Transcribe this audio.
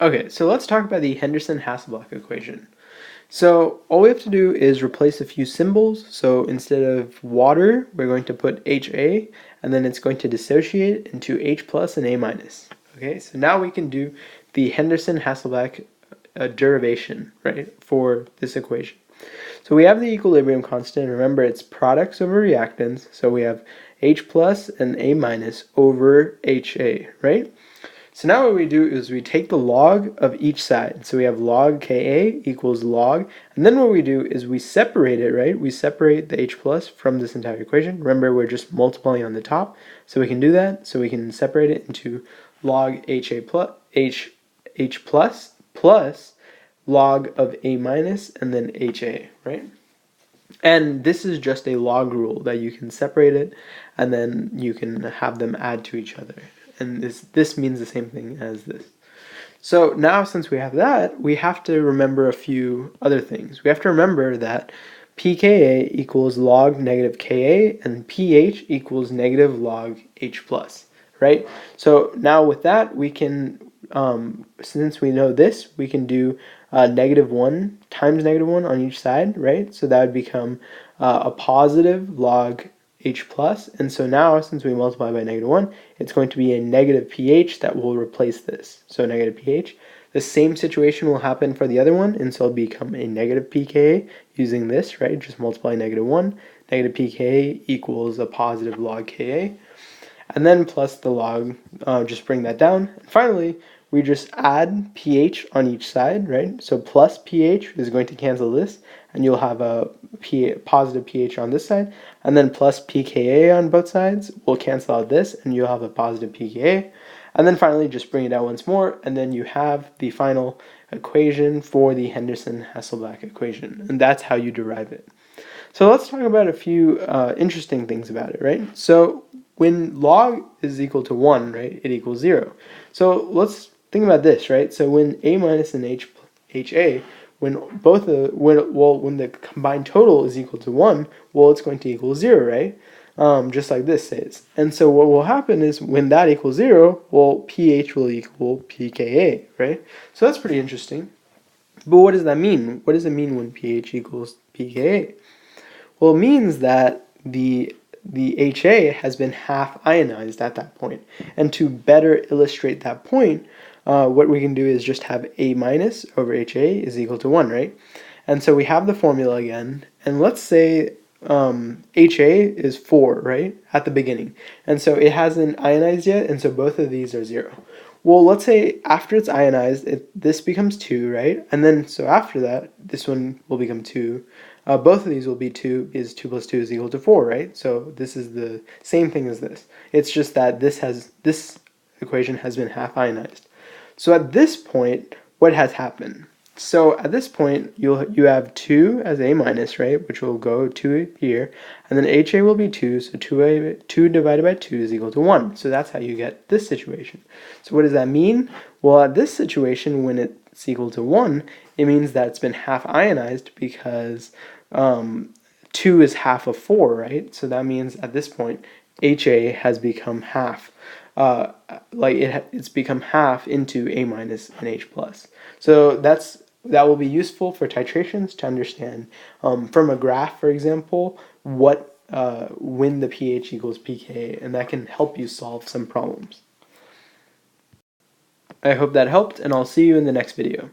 Okay, so let's talk about the Henderson-Hasselbalch equation. So all we have to do is replace a few symbols. So instead of water, we're going to put HA, and then it's going to dissociate into H plus and A minus. Okay, so now we can do the Henderson-Hasselbalch derivation, right, for this equation. So we have the equilibrium constant. Remember, it's products over reactants. So we have H plus and A minus over HA, right? So now what we do is we take the log of each side. So we have log Ka equals log. And then what we do is we separate it, right? We separate the H plus from this entire equation. Remember, we're just multiplying on the top. So we can do that. So we can separate it into log HA plus, H plus log of A minus and then HA, right? And this is just a log rule that you can separate it and then you can have them add to each other. And this means the same thing as this. So now since we have that, we have to remember a few other things. We have to remember that pKa equals log negative Ka and pH equals negative log H plus, right? So now with that, we can, since we know this, we can do -1 times -1 on each side, right? So that would become a positive log H plus, and so now since we multiply by -1, it's going to be a negative pH that will replace this. So negative pH. The same situation will happen for the other one, and so it'll become a negative pKa using this, right? Just multiply -1. Negative pKa equals a positive log Ka, and then plus the log, just bring that down. And finally, we just add pH on each side, right? So plus pH is going to cancel this, and you'll have a positive pH on this side, and then plus pKa on both sides will cancel out this, and you'll have a positive pKa. And then finally, just bring it out once more, and then you have the final equation for the Henderson-Hasselbalch equation, and that's how you derive it. So let's talk about a few interesting things about it, right? So when log is equal to 1, right, it equals 0. So let's think about this, right? So when A minus and HA, when when the combined total is equal to 1, well, it's going to equal 0, right? Just like this says. And so what will happen is when that equals 0, well, pH will equal pKa, right? So that's pretty interesting. But what does that mean? What does it mean when pH equals pKa? Well, it means that the HA has been half ionized at that point. And to better illustrate that point, what we can do is just have A minus over HA is equal to 1, right? And so we have the formula again, and let's say HA is 4, right, at the beginning. And so it hasn't ionized yet, and so both of these are 0. Well, let's say after it's ionized, this becomes 2, right? And then, so after that, this one will become 2. Both of these will be 2, because 2 plus 2 is equal to 4, right? So this is the same thing as this. It's just that this equation has been half ionized. So at this point, what has happened? So at this point, you have 2 as A minus, right, which will go 2 here, and then HA will be 2, so 2 divided by 2 is equal to 1. So that's how you get this situation. So what does that mean? Well, at this situation, when it's equal to 1, it means that it's been half ionized because 2 is half of 4, right? So that means at this point, HA has become half. It's become half into A minus and H plus. So that will be useful for titrations to understand from a graph, for example, what when the pH equals pK, and that can help you solve some problems. I hope that helped, and I'll see you in the next video.